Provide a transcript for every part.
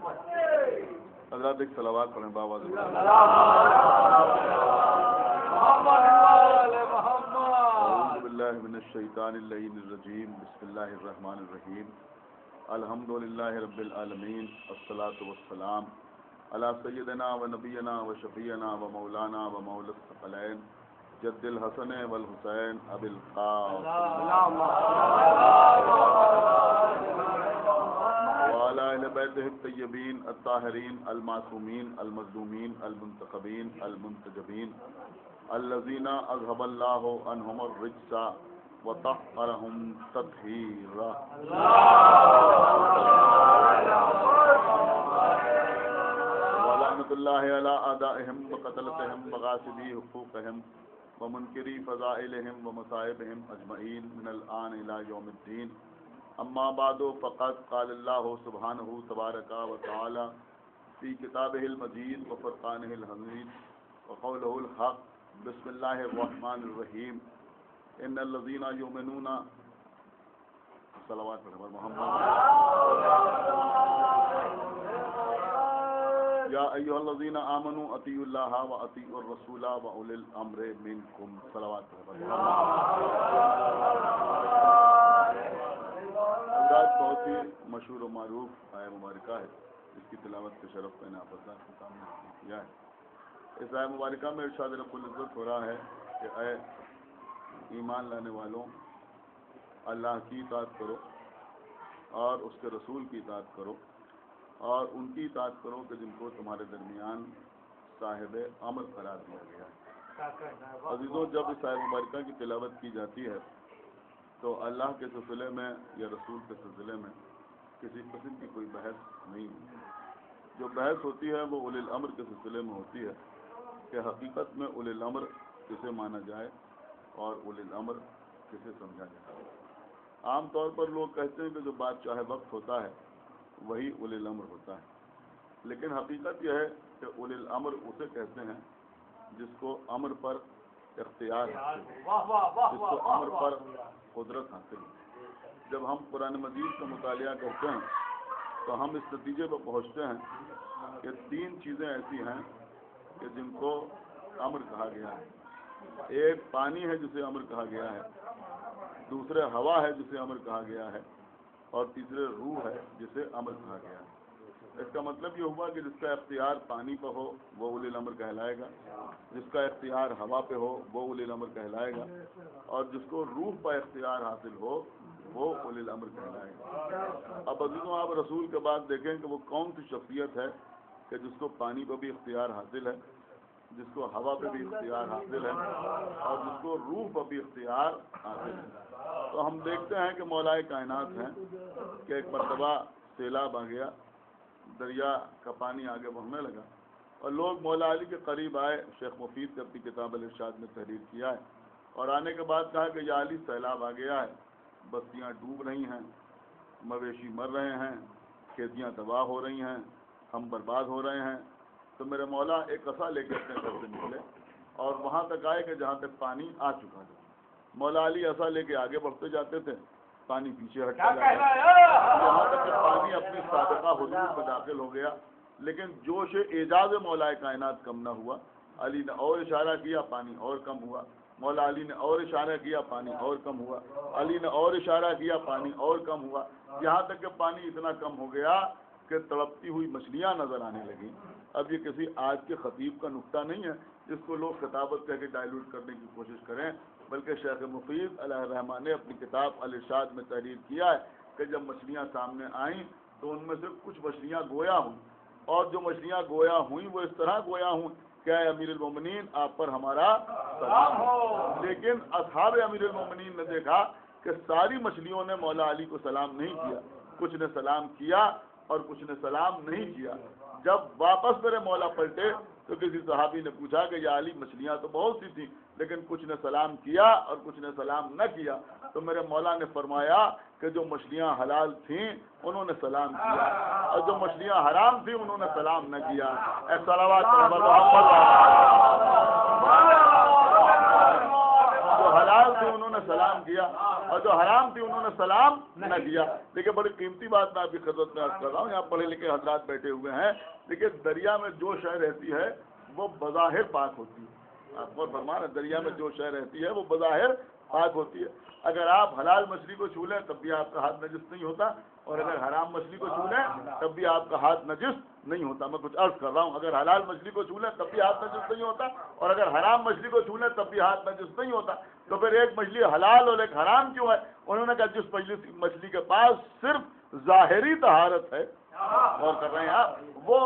حضرات ایک صلوات پڑھیں بابا اعوذ باللہ من الشیطان اللعین الرجیم بسم اللہ الرحمن الرحیم الحمدللہ رب العالمین الصلاة والسلام علی سیدنا و نبینا و شفیعنا و مولانا و مولا الثقلین جد الحسن والحسین ابی القاسم وعلى اہل بیتہ الطیبین الطاہرین المعصومین المظلومین المنتخبین المنتجبین الذین اذهب اللہ عنہم الرجس وطہرہم تطہیرا ولعنۃ اللہ علی اعدائہم وقتلتہم وغاصبی حقوقہم ومنکری فضائلہم ومصائبہم اجمعین من الآن الی یوم الدین اما بعد فقد قال اللہ سبحانہ تبارک و تعالی فی کتابہ المجید وفرقانہ الحمید وقولہ الحق بسم اللہ الرحمن الرحیم ان الذین یؤمنون صلوات پر محمد یا ایھا الذین آمنوا اطیعوا اللہ واطیعوا الرسول واولی الامر منکم صلوات پر بہت ہی مشہور و معروف آیہ مبارکہ ہے، اس کی تلاوت کے شرف میں نے آپ حضرات کے سامنے کیا ہے۔ اس آیہ مبارکہ میں ارشاد رب العزت ہو رہا ہے کہ اے ایمان لانے والوں، اللہ کی اطاعت کرو اور اس کے رسول کی اطاعت کرو اور ان کی اطاعت کرو کہ جن کو تمہارے درمیان صاحب امر قرار دیا گیا ہے۔ عزیزوں، جب اس آیہ مبارکہ کی تلاوت کی جاتی ہے تو اللہ کے سلسلے میں یا رسول کے سلسلے میں کسی قسم کی کوئی بحث نہیں ہوتی۔ جو بحث ہوتی ہے وہ اولی الامر کے سلسلے میں ہوتی ہے کہ حقیقت میں اولی الامر کسے مانا جائے اور اولی الامر کسے سمجھا جائے۔ عام طور پر لوگ کہتے ہیں کہ جو بادشاہ وقت ہوتا ہے وہی اولی الامر ہوتا ہے، لیکن حقیقت یہ ہے کہ اولی الامر اسے کہتے ہیں جس کو امر پر اختیار حاصل ہو، جس کو امر پر قدرت حاصل ہو۔ جب ہم قرآن مجید کا مطالعہ کرتے ہیں تو ہم اس نتیجے پر پہنچتے ہیں کہ تین چیزیں ایسی ہیں کہ جن کو امر کہا گیا ہے۔ ایک پانی ہے جسے امر کہا گیا ہے، دوسرے ہوا ہے جسے امر کہا گیا ہے، اور تیسرے روح ہے جسے امر کہا گیا ہے۔ اس کا مطلب یہ ہوا کہ جس کا اختیار پانی پہ ہو وہ اولی الامر کہلائے گا، جس کا اختیار ہوا پہ ہو وہ اولی الامر کہلائے گا، اور جس کو روح پہ اختیار حاصل ہو وہ اولی الامر کہلائے گا۔ اب عزیزوں، آپ رسول کے بعد دیکھیں کہ وہ کون سی شخصیت ہے کہ جس کو پانی پہ بھی اختیار حاصل ہے، جس کو ہوا پہ بھی اختیار حاصل ہے، اور جس کو روح پہ بھی اختیار حاصل ہے۔ تو ہم دیکھتے ہیں کہ مولا کائنات ہیں کہ ایک مرتبہ سیلاب آ گیا، دریا کا پانی آگے بڑھنے لگا اور لوگ مولا علی کے قریب آئے۔ شیخ مفید نے اپنی کتاب الارشاد میں تحریر کیا ہے اور آنے کے بعد کہا کہ یا علی سیلاب آ گیا ہے، بستیاں ڈوب رہی ہیں، مویشی مر رہے ہیں، کھیتیاں تباہ ہو رہی ہیں، ہم برباد ہو رہے ہیں۔ تو میرے مولا ایک عصا لے کے اپنے گھر سے نکلے اور وہاں تک آئے کہ جہاں تک پانی آ چکا تھا۔ مولا علی عصا لے کے آگے بڑھتے جاتے تھے، پانی پیچھے ہٹتا جاتا یہاں تک کہ پانی اپنی سابقہ حدود میں داخل ہو گیا، لیکن جوش اعجاز مولا کائنات کم نہ ہوا۔ علی نے اور اشارہ کیا، پانی اور کم ہوا۔ مولا علی نے اور اشارہ کیا، پانی اور کم ہوا۔ علی نے اور اشارہ کیا، پانی اور کم ہوا، یہاں تک کہ پانی اتنا کم ہو گیا کہ تڑپتی ہوئی مچھلیاں نظر آنے لگیں۔ اب یہ کسی آج کے خطیب کا نکتہ نہیں ہے جس کو لوگ خطابت کہہ کے ڈائیلوٹ کرنے کی کوشش کریں، بلکہ شیخ مفید علیہ الرحمٰن نے اپنی کتاب الارشاد میں تحریر کیا ہے کہ جب مچھلیاں سامنے آئیں تو ان میں سے کچھ مچھلیاں گویا ہوں، اور جو مچھلیاں گویا ہوئیں وہ اس طرح گویا ہوں کہ اے امیر المومنین آپ پر ہمارا سلام ہو۔ لیکن اصحاب امیر المومنین نے دیکھا کہ ساری مچھلیوں نے مولا علی کو سلام نہیں کیا، کچھ نے سلام کیا اور کچھ نے سلام نہیں کیا۔ جب واپس میرے مولا پلٹے تو کسی صحابی نے پوچھا کہ یا علی مچھلیاں تو بہت سی تھیں لیکن کچھ نے سلام کیا اور کچھ نے سلام نہ کیا۔ تو میرے مولا نے فرمایا کہ جو مچھلیاں حلال تھیں انہوں نے سلام کیا اور جو مچھلیاں حرام تھیں انہوں نے سلام نہ کیا۔ اے صلوات جو حلال تھیں انہوں نے سلام کیا اور جو حرام تھی انہوں نے سلام نہ کیا. دیکھیے بڑی قیمتی بات میں آپ کی خدمت میں عرض کر رہا ہوں. یہاں پڑھے لکھے حضرات بیٹھے ہوئے ہیں. دیکھیے دریا میں جو شے رہتی ہے وہ بظاہر پاک ہوتی ہے. آپ کو فرمانا دریا میں جو شے رہتی ہے وہ بظاہر پاک ہوتی ہے. اگر آپ حلال مچھلی کو چھو لیں تب بھی آپ کا ہاتھ نجس نہیں ہوتا, اور اگر حرام مچھلی کو چھو لیں تب بھی آپ کا ہاتھ نجس نہیں ہوتا. میں کچھ عرض کر رہا ہوں, اگر حلال مچھلی کو چھو لیں تب بھی ہاتھ نجس نہیں ہوتا, اور اگر حرام مچھلی کو چھو لیں تب بھی ہاتھ نجس نہیں ہوتا. تو پھر ایک مچھلی حلال اور ایک حرام کیوں ہے؟ انہوں نے کہا جس مچھلی کے پاس صرف ظاہری طہارت ہے, غور کر رہے ہیں آپ, وہ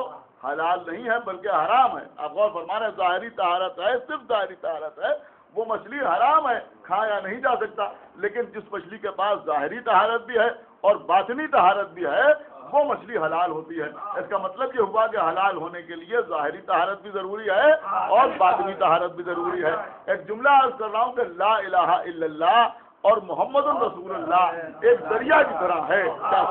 حلال نہیں ہے بلکہ حرام ہے. آپ غور فرما رہے ہیں, ظاہری طہارت ہے, صرف ظاہری طہارت ہے, وہ مچھلی حرام ہے, کھایا نہیں جا سکتا. لیکن جس مچھلی کے پاس ظاہری طہارت بھی ہے اور باطنی طہارت بھی ہے وہ مچھلی حلال ہوتی ہے. اس کا مطلب یہ ہوا کہ حلال ہونے کے لیے ظاہری طہارت بھی ضروری ہے اور باطنی طہارت بھی ضروری ہے. ایک جملہ عرض کر رہا ہوں کہ لا الہ الا اللہ اور محمد رسول اللہ ایک دریا کی طرح ہے. کیا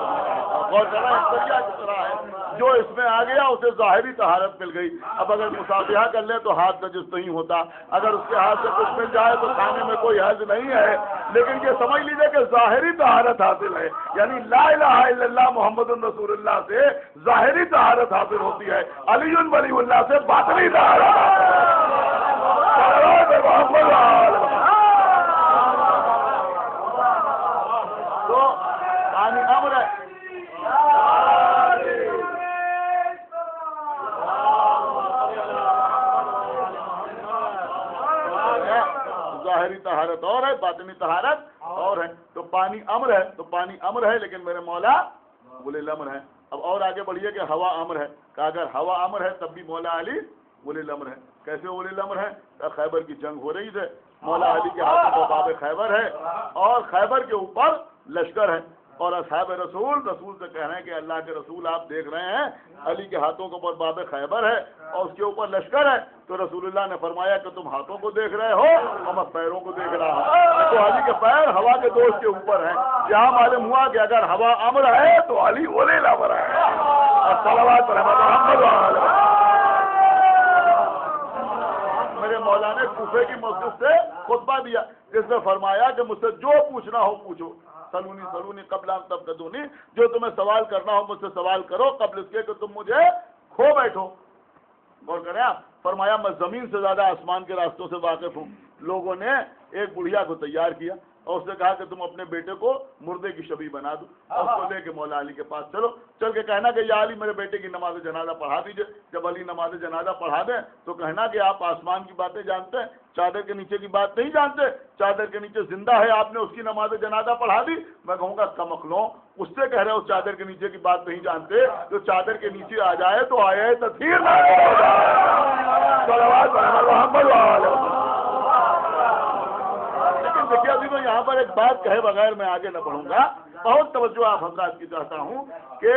غور کر رہا ہے, ایک دریا کی طرح ہے. جو اس میں آ گیا اسے ظاہری طہارت مل گئی. اب اگر مصافحہ کر لے تو ہاتھ نجس نہیں ہوتا, اگر اس کے ہاتھ سے کچھ مل جائے تو کھانے میں کوئی حرج نہیں ہے. لیکن یہ سمجھ لیجیے کہ ظاہری طہارت حاصل ہے, یعنی لا الہ الا اللہ محمد رسول اللہ سے ظاہری طہارت حاصل ہوتی ہے, علی ولی اللہ سے باطنی طہارت حاصل ہے. تو پانی امر ہے. ظاہری طہارت اور ہے, باطنی طہارت اور ہے. تو پانی امر ہے, تو پانی امر ہے لیکن میرے مولا ولی الامر ہے. اب اور آگے بڑھیے کہ ہوا امر ہے, کہ اگر ہوا امر ہے تب بھی مولا علی ولی الامر ہے. کیسے ولی الامر ہے؟ خیبر کی جنگ ہو رہی ہے, مولا علی کے ہاتھوں میں باب خیبر ہے اور خیبر کے اوپر لشکر ہے, اور اصحاب رسول سے کہہ رہے ہیں کہ اللہ کے رسول آپ دیکھ رہے ہیں علی کے ہاتھوں کے اوپر باب خیبر ہے اور اس کے اوپر لشکر ہے. تو رسول اللہ نے فرمایا کہ تم ہاتھوں کو دیکھ رہے ہو اور میں پیروں کو دیکھ رہا ہوں. تو علی کے پیر ہوا کے دوست کے اوپر ہیں. یہاں معلوم ہوا کہ اگر ہوا امر ہے تو علی ولی الامر ہے. صلوات محمد. میرے مولا نے کوفے کی مسجد سے خطبہ دیا جس میں فرمایا کہ مجھ سے جو پوچھنا ہو پوچھو, سلونی قبل ان تبتدونی, جو تمہیں سوال کرنا ہو مجھ سے سوال کرو قبل اس کے کہ تم مجھے کھو بیٹھو. غور کریں آپ, فرمایا میں زمین سے زیادہ آسمان کے راستوں سے واقف ہوں. لوگوں نے ایک بڑھیا کو تیار کیا اور اس نے کہا کہ تم اپنے بیٹے کو مردے کی شبیہ بنا دو اور اس کو لے کے مولا علی کے پاس چلو. چل کے کہنا کہ یا علی میرے بیٹے کی نماز جنازہ پڑھا دیجئے. جب علی نماز جنازہ پڑھا دیں تو کہنا کہ آپ آسمان کی باتیں جانتے ہیں, چادر کے نیچے کی بات نہیں جانتے. چادر کے نیچے زندہ ہے, آپ نے اس کی نماز جنازہ پڑھا دی. میں کہوں گا کم عقلوں, اس سے کہہ رہے ہو چادر کے نیچے کی بات نہیں جانتے, تو چادر کے نیچے آ جائے تو آئے تطہیر نہ ہو جائے. دیکھیے ابھی تو یہاں پر ایک بات کہے بغیر میں آگے نہ بڑھوں گا. بہت توجہ آپ حضرات کی چاہتا ہوں کہ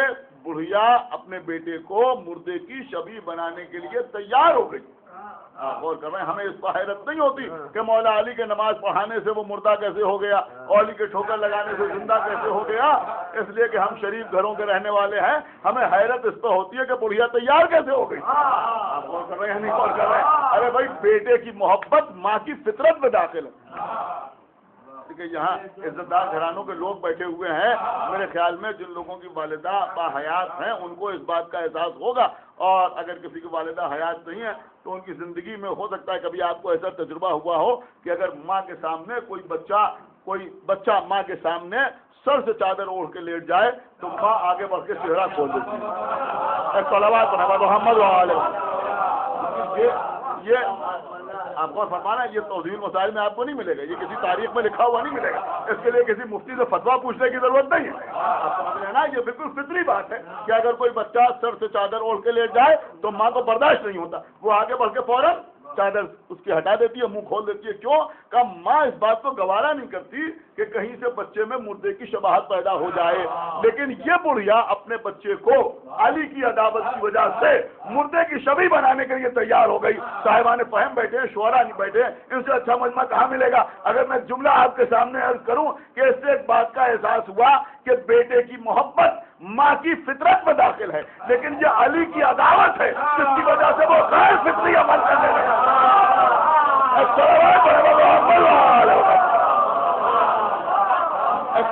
بڑھیا اپنے بیٹے کو مردے کی شبیہ بنانے کے لیے تیار ہو گئی. غور کر رہے ہیں, ہمیں اس پر حیرت نہیں ہوتی کہ مولا علی کے نماز پڑھانے سے وہ مردہ کیسے ہو گیا اور علی کے ٹھوکر لگانے سے زندہ کیسے ہو گیا. اس لیے کہ ہم شریف گھروں کے رہنے والے ہیں, ہمیں حیرت اس پر ہوتی ہے کہ بڑھیا تیار کیسے ہو گئی. آپ غور کر رہے ہیں نہیں غور کر رہے ہیں؟ ارے بھائی بیٹے کی محبت ماں کی فطرت میں داخل ہے. کہ یہاں عزت دار گھرانوں کے لوگ بیٹھے ہوئے ہیں, میرے خیال میں جن لوگوں کی والدہ باحیات ہیں ان کو اس بات کا احساس ہوگا, اور اگر کسی کی والدہ حیات نہیں ہے تو ان کی زندگی میں ہو سکتا ہے کبھی آپ کو ایسا تجربہ ہوا ہو کہ اگر ماں کے سامنے کوئی بچہ ماں کے سامنے سر سے چادر اوڑھ کے لیٹ جائے تو ماں آگے بڑھ کے چہرہ کھول دیتی ہے. صلوات محمد یہ آپ کو فرمانا ہے, یہ توضیح المسائل میں آپ کو نہیں ملے گا, یہ کسی تاریخ میں لکھا ہوا نہیں ملے گا. اس کے لیے کسی مفتی سے فتویٰ پوچھنے کی ضرورت نہیں ہے. آپ سمجھ رہے ہیں نا, یہ بالکل فطری بات ہے کہ اگر کوئی بچہ سر سے چادر اوڑھ کے لیٹ جائے تو ماں کو برداشت نہیں ہوتا, وہ آگے بڑھ کے فوراً چادر اس کی ہٹا دیتی ہے, منہ کھول دیتی ہے. کیوں کہ ماں اس بات کو گوارا نہیں کرتی کہ کہیں سے بچے میں مردے کی شباہت پیدا ہو جائے. لیکن یہ بڑھیا اپنے بچے کو علی کی عداوت کی وجہ سے مردے کی شبیہ بنانے کے لیے تیار ہو گئی. صاحبان فہم بیٹھے ہیں, شعرا نہیں بیٹھے, ان سے اچھا مجمع کہاں ملے گا. اگر میں جملہ آپ کے سامنے عرض کروں کہ اس سے ایک بات کا احساس ہوا کہ بیٹے کی محبت ماں کی فطرت میں داخل ہے, لیکن یہ علی کی عداوت ہے جس کی وجہ سے وہ غیر فطری عمل کرنے لگے.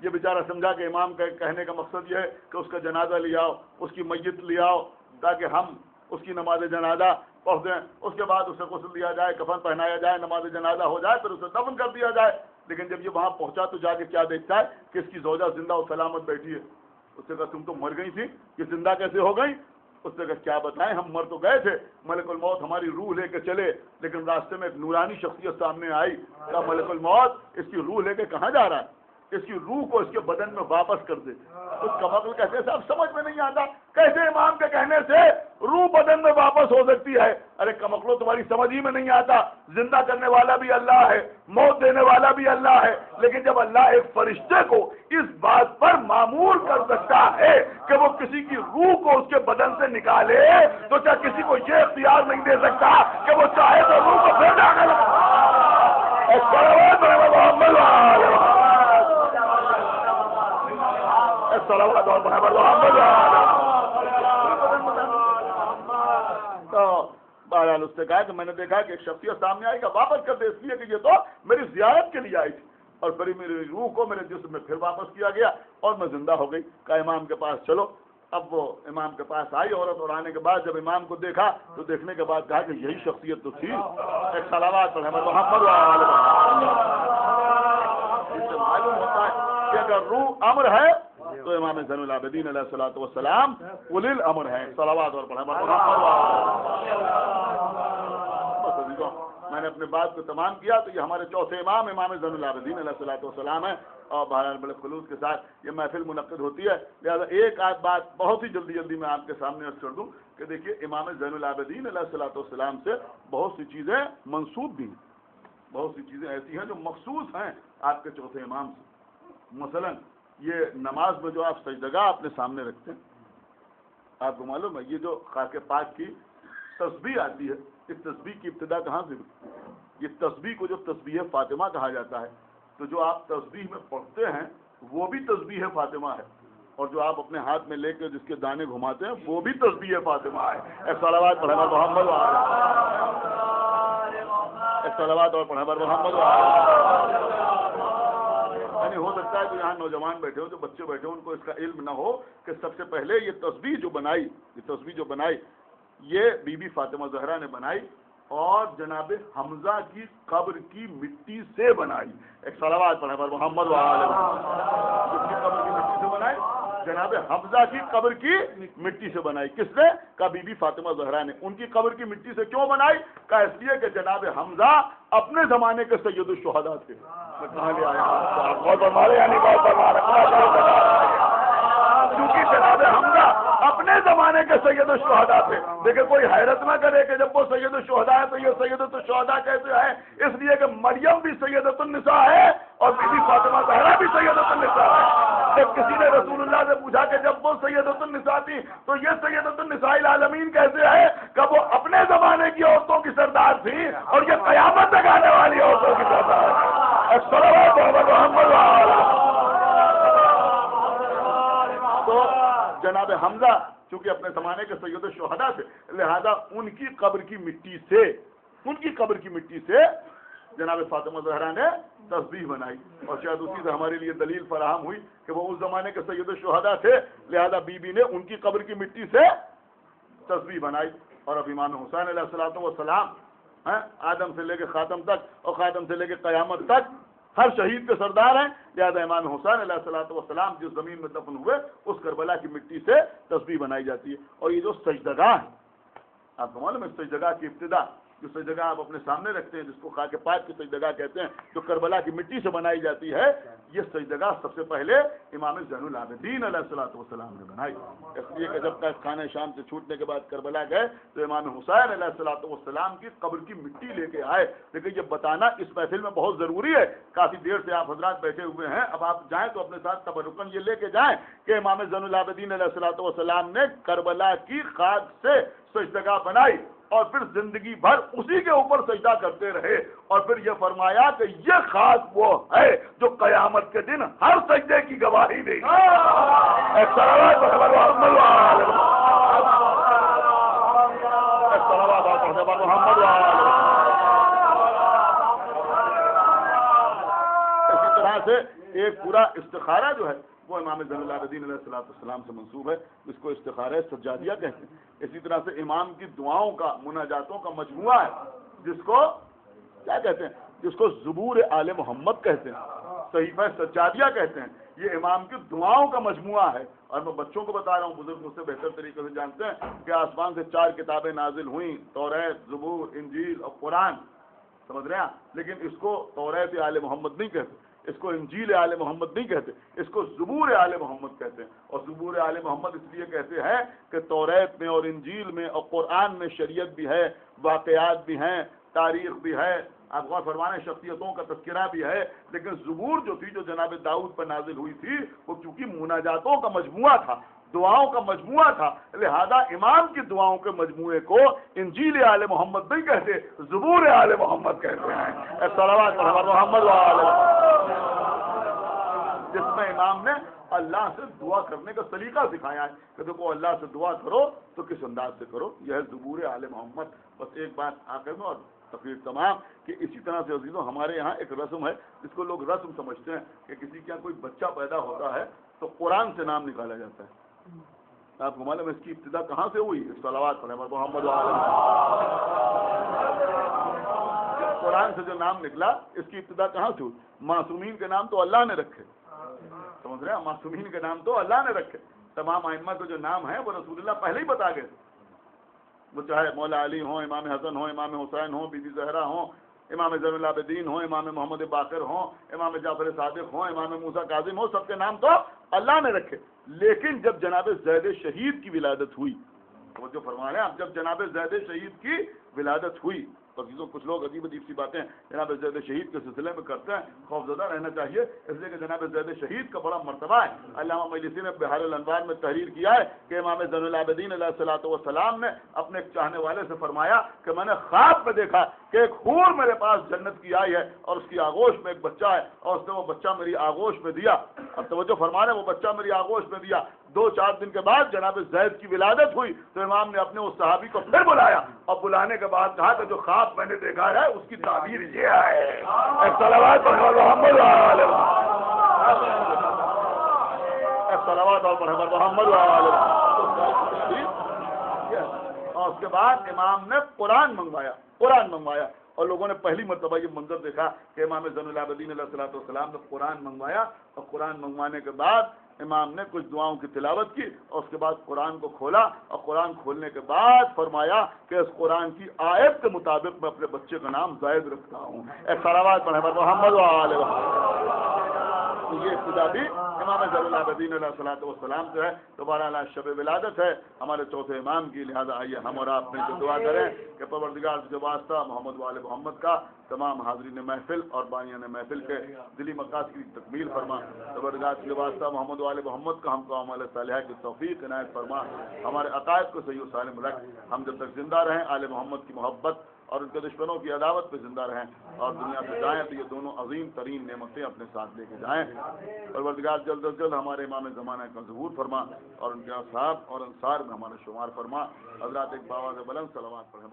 یہ بیچارہ سمجھا کہ امام کا کہنے کا مقصد یہ ہے کہ اس کا جنازہ لے آؤ، اس کی میت لے آؤ تاکہ ہم اس کی نماز جنازہ پڑھ دیں، اس کے بعد اسے غسل دیا جائے، کفن پہنایا جائے، نماز جنازہ ہو جائے، پھر اسے دفن کر دیا جائے۔ لیکن جب یہ وہاں پہنچا تو جا کے کیا دیکھتا ہے کہ اس کی زوجہ زندہ و سلامت بیٹھی ہے۔ اس نے کہا تم تو مر گئی تھی، یہ زندہ کیسے ہو گئی؟ اس نے کہا کیا بتائیں، ہم مر تو گئے تھے، ملک الموت ہماری روح لے کے چلے، لیکن راستے میں ایک نورانی شخصیت سامنے آئی، کہا ملک الموت اس کی روح لے کے کہاں جا رہا ہے؟ اس کی روح کو اس کے بدن میں واپس کر دے۔ اس کا مطلب کہتے صاحب سمجھ میں نہیں آتا، کیسے امام کے کہنے سے روح بدن میں واپس ہو سکتی ہے؟ ارے کمکلو تمہاری سمجھ ہی میں نہیں آتا، زندہ کرنے والا بھی اللہ ہے، موت دینے والا بھی اللہ ہے، لیکن جب اللہ ایک فرشتے کو اس بات پر مامور کر سکتا ہے کہ وہ کسی کی روح کو اس کے بدن سے نکالے، تو کیا کسی کو یہ اختیار نہیں دے سکتا کہ وہ چاہے تو روح کو پھر ڈالے؟ تو بہرحال اس نے کہا کہ میں نے دیکھا کہ ایک شخصیت سامنے آئی کہ واپس کر دے، اس لیے کہ یہ تو میری زیارت کے لیے آئی تھی، اور پھر میری روح کو میرے جسم میں پھر واپس کیا گیا اور میں زندہ ہو گئی۔ کہا امام کے پاس چلو۔ اب وہ امام کے پاس آئی عورت، اور آنے کے بعد جب امام کو دیکھا تو دیکھنے کے بعد کہا کہ یہی شخصیت تو تھی۔ ایک صلوات پڑھیں محمد اس سے معلوم ہوتا ہے کہ اگر روح امر ہے تو امام زین العابدین علیہ الصلوۃ والسلام اولی الامر ہیں۔ صلوات اور پڑھیں میں نے اپنے بات کو تمام کیا تو یہ ہمارے چوتھے امام زین العابدین علیہ الصلوۃ والسلام ہیں، اور بہرحال بڑے خلوص کے ساتھ یہ محفل منعقد ہوتی ہے، لہٰذا ایک آدھ بات بہت ہی جلدی میں آپ کے سامنے عرض کر دوں کہ دیکھیے امام زین العابدین علیہ الصلوۃ والسلام سے بہت سی چیزیں منسوب بھی ہیں، بہت سی چیزیں ایسی ہیں جو مخصوص ہیں آپ کے چوتھے امام سے۔ مثلا یہ نماز میں جو آپ سجدگاہ اپنے سامنے رکھتے ہیں، آپ کو معلوم ہے یہ جو خاک پاک کی تسبیح آتی ہے، اس تسبیح کی ابتدا کہاں سے ہوئی؟ یہ تسبیح کو جو تسبیح فاطمہ کہا جاتا ہے، تو جو آپ تسبیح میں پڑھتے ہیں وہ بھی تسبیح فاطمہ ہے، اور جو آپ اپنے ہاتھ میں لے کے جس کے دانے گھماتے ہیں وہ بھی تسبیح فاطمہ ہے۔ ایک صلوات پڑھیں محمد، ایک صلوات اور پڑھیں محمد۔ یعنی ہو سکتا ہے کہ یہاں نوجوان بیٹھے ہو، جو بچے بیٹھے ہو، ان کو اس کا علم نہ ہو کہ سب سے پہلے یہ تسبیح جو بنائی یہ بی بی فاطمہ زہرا نے بنائی، اور جناب حمزہ کی قبر کی مٹی سے بنائی۔ ایک صلوات پڑھیں محمد جس کی قبر کی مٹی سے بنائی، جناب حمزہ کی قبر کی مٹی سے بنائی۔ کس نے؟ کہا بی بی فاطمہ زہرا نے۔ ان کی قبر کی مٹی سے کیوں بنائی؟ کہا اس لیے کہ جناب حمزہ اپنے زمانے کے سید الشہداء تھے۔ میں کہاں لے آیا کیونکہ جناب حمزہ اپنے زمانے کے سید الشہداء تھے۔ دیکھیں کوئی حیرت نہ کرے کہ جب وہ سید الشہداء ہے تو یہ سیدۃ الشہداء کیسے ہے؟ اس لیے کہ مریم بھی سیدۃ النساء ہے اور بی بی فاطمہ زہرا بھی سیدۃ النساء ہے۔ جب کسی نے رسول اللہ سے پوچھا کہ جب وہ سیدۃ النساء تھی تو یہ سیدۃ النساء العالمین کیسے ہے؟ کہ وہ اپنے زمانے کی عورتوں کی سردار تھی اور یہ قیامت تک آنے والی عورتوں کی سردار ہے۔ تو جناب حمزہ چونکہ اپنے زمانے کے سید الشہداء تھے، لہذا ان کی قبر کی مٹی سے جناب فاطمہ زہرا نے تسبیح بنائی، اور شاید اسی سے ہمارے لیے دلیل فراہم ہوئی کہ وہ اس زمانے کے سید الشہداء تھے، لہذا بی بی نے ان کی قبر کی مٹی سے تسبیح بنائی۔ اور اب امام حسین علیہ الصلوۃ والسلام آدم سے لے کے خاتم تک اور خاتم سے لے کے قیامت تک ہر شہید کے سردار ہیں، لہذا امام حسین علیہ الصلوۃ والسلام جس زمین میں دفن ہوئے اس کربلا کی مٹی سے تسبیح بنائی جاتی ہے۔ اور یہ جو سجدگاہ ہے، آپ کو معلوم ہے سجدگاہ کی ابتدا جو سجدگاہ آپ اپنے سامنے رکھتے ہیں، جس کو خاک پاک کی سجدگاہ کہتے ہیں، جو کربلا کی مٹی سے بنائی جاتی ہے، یہ سجدگاہ سب سے پہلے امام زین العابدین علیہ الصلوۃ والسلام نے بنائی۔ اس لیے کہ جب تک خانہ شام سے چھوٹنے کے بعد کربلا گئے تو امام حسین علیہ الصلوۃ والسلام کی قبر کی مٹی لے کے آئے۔ لیکن یہ بتانا اس محفل میں بہت ضروری ہے، کافی دیر سے آپ حضرات بیٹھے ہوئے ہیں، اب آپ جائیں تو اپنے ساتھ تبرکن یہ لے کے جائیں کہ امام زین العابدین علیہ الصلوۃ والسلام نے کربلا کی خاک سے سجدگاہ بنائی اور پھر زندگی بھر اسی کے اوپر سجدہ کرتے رہے، اور پھر یہ فرمایا کہ یہ خاک وہ ہے جو قیامت کے دن ہر سجدے کی گواہی دے گی۔ اسی طرح سے ایک پورا استخارہ جو ہے وہ امام زین العابدین علیہ السلام سے منسوب ہے، اس کو استخارہ سجادیہ کہتے ہیں۔ اسی طرح سے امام کی دعاؤں کا، مناجاتوں کا مجموعہ ہے، جس کو کیا کہتے ہیں؟ جس کو زبور آل محمد کہتے ہیں، صحیفہ سجادیہ کہتے ہیں۔ یہ امام کی دعاؤں کا مجموعہ ہے، اور میں بچوں کو بتا رہا ہوں، بزرگ مجھ سے بہتر طریقے سے جانتے ہیں کہ آسمان سے 4 کتابیں نازل ہوئیں، توریت، زبور، انجیل اور قرآن، سمجھ رہے ہیں؟ لیکن اس کو توریت آل محمد نہیں کہتے، اس کو انجیل آل محمد نہیں کہتے، اس کو زبور آل محمد کہتے ہیں۔ اور زبور آل محمد اس لیے کہتے ہیں کہ توریت میں اور انجیل میں اور قرآن میں شریعت بھی ہے، واقعات بھی ہیں، تاریخ بھی ہے، آپ غور فرمائیں، شخصیتوں کا تذکرہ بھی ہے، لیکن زبور جو تھی، جو جناب داؤد پر نازل ہوئی تھی، وہ چونکہ مناجاتوں کا مجموعہ تھا، دعاؤں کا مجموعہ تھا، لہذا امام کی دعاؤں کے مجموعے کو انجیل آل محمد نہیں کہتے، زبور آل محمد کہتے ہیں۔ صلوات محمد جس میں امام نے اللہ سے دعا کرنے کا طریقہ سکھایا ہے کہ دیکھو اللہ سے دعا کرو تو کس انداز سے کرو، یہ ہے زبور آل محمد۔ بس ایک بات آخر میں اور تقریر تمام، کہ اسی طرح سے عزیزوں ہمارے یہاں ایک رسم ہے جس کو لوگ رسم سمجھتے ہیں کہ کسی کے یہاں کوئی بچہ پیدا ہوتا ہے تو قرآن سے نام نکالا جاتا ہے۔ آپ کو معلوم ہے اس کی ابتدا کہاں سے ہوئی؟ صلوات محمد قرآن سے جو نام نکلا، اس کی ابتدا کہاں سے ہوئی؟ معصومین کے نام تو اللہ نے رکھے، سمجھ رہے ہیں؟ معصومین کے نام تو اللہ نے رکھے، تمام ائمہ کے جو نام ہیں وہ رسول اللہ پہلے ہی بتا گئے، وہ چاہے مولا علی ہوں، امام حسن ہوں، امام حسین ہوں، بی بی زہرا ہوں، امام زین العابدین ہوں، امام محمد باقر ہوں، امام جعفر صادق ہوں، امام موسیٰ کاظم ہوں، سب کے نام تو اللہ نے رکھے۔ لیکن جب جناب زید شہید کی ولادت ہوئی، وہ جو فرما رہے ہیں، اب جب جناب زید شہید کی ولادت ہوئی، تو کچھ لوگ عجیب عجیب سی باتیں جناب زید شہید کے سلسلے میں کرتے ہیں، خوفزدہ رہنا چاہیے، اس لیے کہ جناب زید شہید کا بڑا مرتبہ ہے۔ علامہ مجلسی نے بحار الانوار میں تحریر کیا ہے کہ امام زین العابدین علیہ السلام نے اپنے ایک چاہنے والے سے فرمایا کہ میں نے خواب میں دیکھا کہ ایک حور میرے پاس جنت کی آئی ہے اور اس کی آغوش میں ایک بچہ ہے، اور اس نے وہ بچہ میری آغوش میں دیا۔ اب توجہ فرما رہے ہیں، وہ بچہ میری آغوش میں دیا۔ 2-4 دن کے بعد جناب زید کی ولادت ہوئی تو امام نے اپنے اس صحابی کو پھر بلایا، اور بلانے کے بعد کہا کہ جو خواب میں نے دیکھا ہے اس کی تعبیر یہ ہے۔ صلوات محمد اور اس کے بعد امام نے قرآن منگوایا، اور لوگوں نے پہلی مرتبہ یہ منظر دیکھا کہ امام زین العابدین علیہ السلام نے قرآن منگوایا، اور قرآن منگوانے کے بعد امام نے کچھ دعاؤں کی تلاوت کی، اور اس کے بعد قرآن کو کھولا، اور قرآن کھولنے کے بعد فرمایا کہ اس قرآن کی آیت کے مطابق میں اپنے بچے کا نام زید رکھتا ہوں۔ صلوات محمد یہ ابتدا بھی امام زین العابدین علیہ السلام سے ہے۔ دوبارہ شب ولادت ہے ہمارے چوتھے امام کی، لہذا آئیے ہم اور آپ میں جو دعا کریں کہ پروردگار سے جو واسطہ محمد وآل محمد کا تمام حاضرین محفل اور بانیان محفل کے دلی مقاصد کی تکمیل فرما، پروردگار سے جو واسطہ محمد وآل محمد کا ہم کو عمل صالحہ کی توفیق عنایت فرما، ہمارے عقائد کو صحیح و سالم رکھ، ہم جب تک زندہ رہیں آل محمد کی محبت اور ان کے دشمنوں کی عداوت پہ زندہ رہیں، اور دنیا سے جائیں تو یہ دونوں عظیم ترین نعمتیں اپنے ساتھ لے کے جائیں۔ پروردگار جلد از جلد ہمارے امام زمانہ کا ظہور فرما، اور ان کے اصحاب اور انصار میں ہمارا شمار فرما۔ حضرات ایک باواز بلند صلوات پڑھیں۔